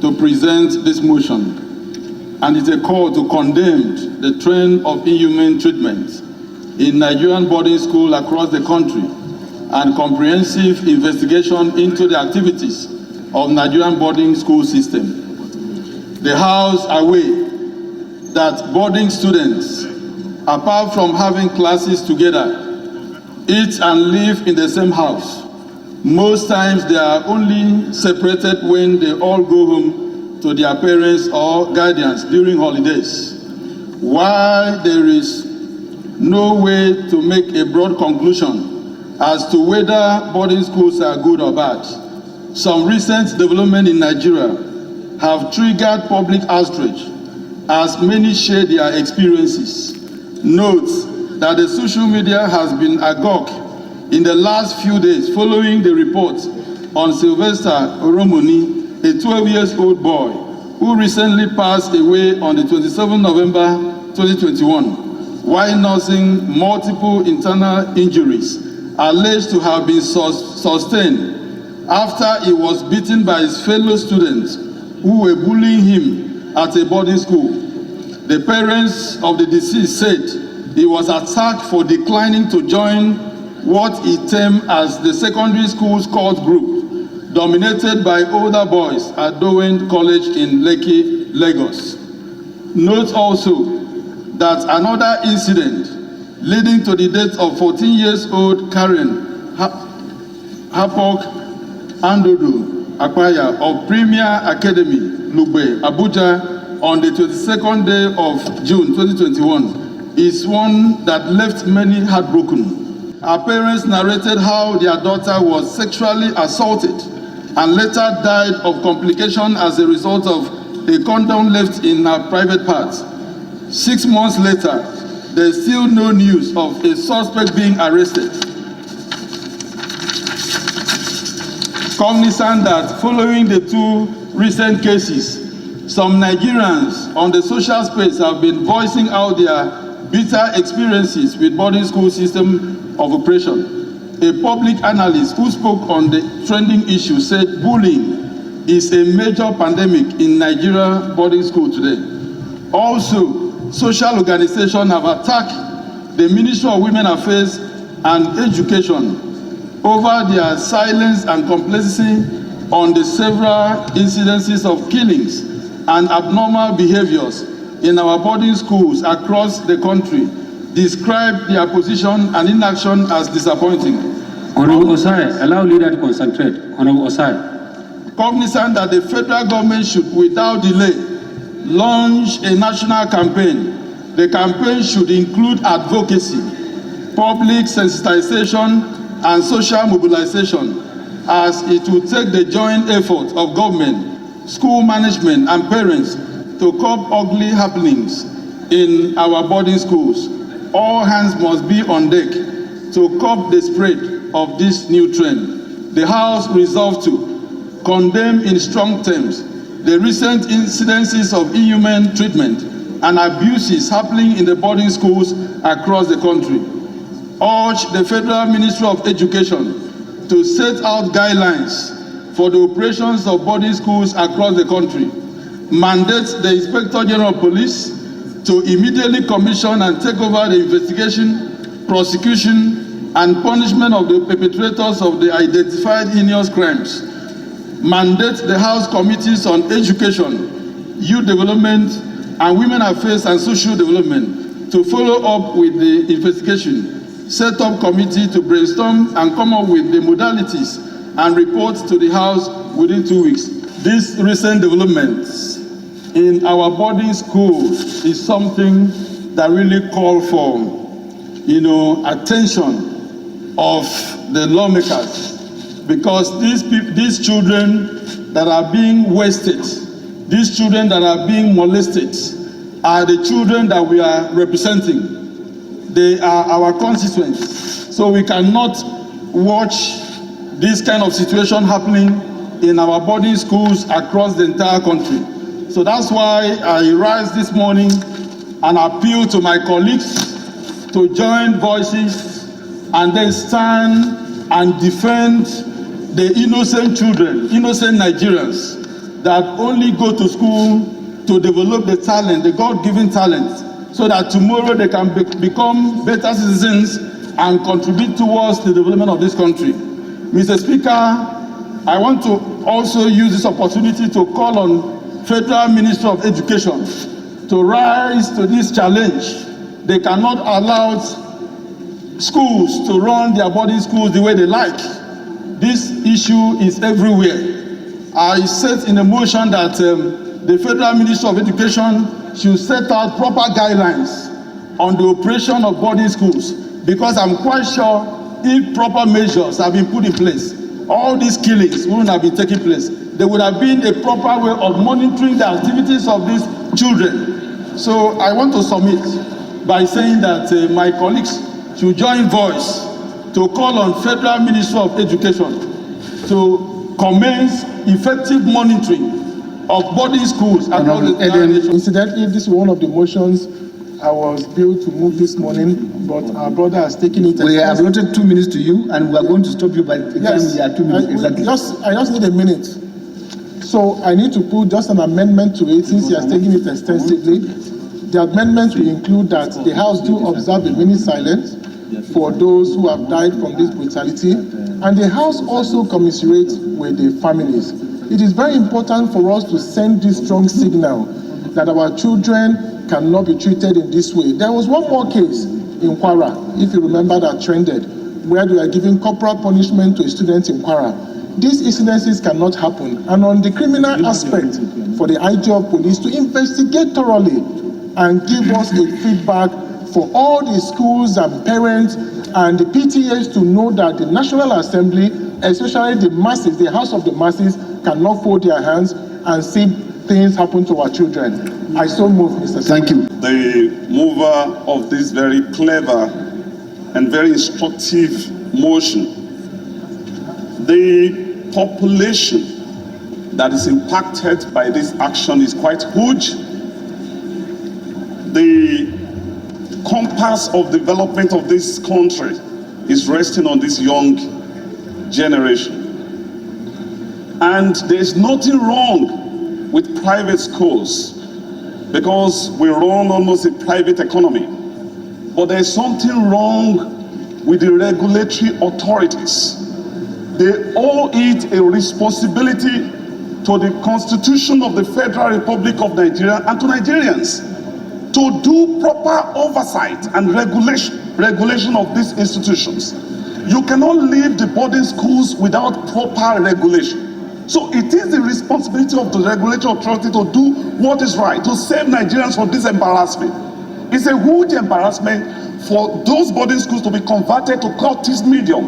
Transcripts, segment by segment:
to present this motion, and it's a call to condemn the trend of inhumane treatment in Nigerian boarding schools across the country and comprehensive investigation into the activities of Nigerian boarding school system. The House aware that boarding students, apart from having classes together, eat and live in the same house. Most times they are only separated when they all go home to their parents or guardians during holidays. While there is no way to make a broad conclusion as to whether boarding schools are good or bad, some recent developments in Nigeria have triggered public outrage as many share their experiences. Note that the social media has been agog in the last few days following the report on Sylvester Oromoni, a 12-year-old boy who recently passed away on the 27th November 2021 while nursing multiple internal injuries alleged to have been sustained after he was beaten by his fellow students who were bullying him at a boarding school. The parents of the deceased said he was attacked for declining to join what he termed as the secondary school cult group, dominated by older boys at Dowen College in Lekki, Lagos. Note also that another incident leading to the death of 14-year-old Karen Hapok Andodo Akpaya of Premier Academy, Lugbe, Abuja, on the 22nd day of June 2021 is one that left many heartbroken. Our parents narrated how their daughter was sexually assaulted and later died of complications as a result of a condom left in her private parts. 6 months later, there is still no news of a suspect being arrested. Cognizant that following the two recent cases, some Nigerians on the social space have been voicing out their bitter experiences with boarding school system of operation. A public analyst who spoke on the trending issue said bullying is a major pandemic in Nigeria boarding school today. Also, social organizations have attacked the Ministry of Women Affairs and Education over their silence and complacency on the several incidences of killings and abnormal behaviors in our boarding schools across the country, described their position and inaction as disappointing. Honorable Osai, allow leader to concentrate. Honorable Osai. Cognizant that the federal government should, without delay, launch a national campaign. The campaign should include advocacy, public sensitization, and social mobilization, as it will take the joint effort of government, school management, and parents to curb ugly happenings in our boarding schools. All hands must be on deck to curb the spread of this new trend. The House resolved to condemn in strong terms the recent incidences of inhumane treatment and abuses happening in the boarding schools across the country. Urge the Federal Ministry of Education to set out guidelines for the operations of boarding schools across the country. Mandate the Inspector General of Police to immediately commission and take over the investigation, prosecution, and punishment of the perpetrators of the identified heinous crimes. Mandate the House Committees on Education, Youth Development, and Women Affairs and Social Development to follow up with the investigation. Set up committee to brainstorm and come up with the modalities and report to the House within 2 weeks. These recent developments in our boarding schools is something that really call for, attention of the lawmakers, because these children that are being wasted, these children that are being molested, are the children that we are representing. They are our constituents. So we cannot watch this kind of situation happening in our boarding schools across the entire country. So that's why I rise this morning and appeal to my colleagues to join voices and then stand and defend the innocent children, innocent Nigerians that only go to school to develop the talent, the God-given talent, so that tomorrow they can become better citizens and contribute towards the development of this country. Mr. Speaker, I want to also use this opportunity to call on Federal Ministry of Education to rise to this challenge. They cannot allow schools to run their boarding schools the way they like. This issue is everywhere. I set in a motion that the Federal Ministry of Education should set out proper guidelines on the operation of boarding schools, because I'm quite sure if proper measures have been put in place, all these killings wouldn't have been taking place. There would have been a proper way of monitoring the activities of these children. So I want to submit by saying that my colleagues should join voice to call on Federal Ministry of Education to commence effective monitoring of boarding schools across the nation. Incidentally, this is one of the motions I was billed to move this morning, but our brother has taken it. We have allotted 2 minutes to you, and we are going to stop you by the time we are 2 minutes exactly. I just need a minute. So I need to put just an amendment to it, since he has taken it extensively. The amendment will include that the House do observe a minute silence for those who have died from this brutality, and the House also commiserates with the families. It is very important for us to send this strong signal that our children cannot be treated in this way. There was one more case in Kwara, if you remember, that trended, where they were giving corporal punishment to a student in Kwara. These incidences cannot happen. And on the criminal aspect, for the IG of police to investigate thoroughly and give us a feedback for all the schools and parents and the PTAs to know that the National Assembly, especially the masses, the House of the Masses, cannot fold their hands and see things happen to our children. I so move, Mr. Thank you. The mover of this very clever and very instructive motion. The population that is impacted by this action is quite huge. The compass of development of this country is resting on this young generation. And there's nothing wrong with private schools, because we run almost a private economy. But there's something wrong with the regulatory authorities. They owe it a responsibility to the Constitution of the Federal Republic of Nigeria and to Nigerians to do proper oversight and regulation of these institutions. You cannot leave the boarding schools without proper regulation. So it is the responsibility of the regulatory authority to do what is right, to save Nigerians from this embarrassment. It's a huge embarrassment for those boarding schools to be converted to Curtis medium.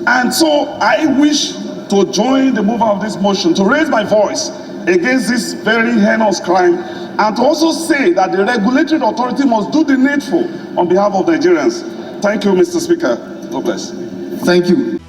And so I wish to join the mover of this motion, to raise my voice against this very heinous crime, and to also say that the regulatory authority must do the needful on behalf of Nigerians. Thank you, Mr. Speaker. God bless. Thank you.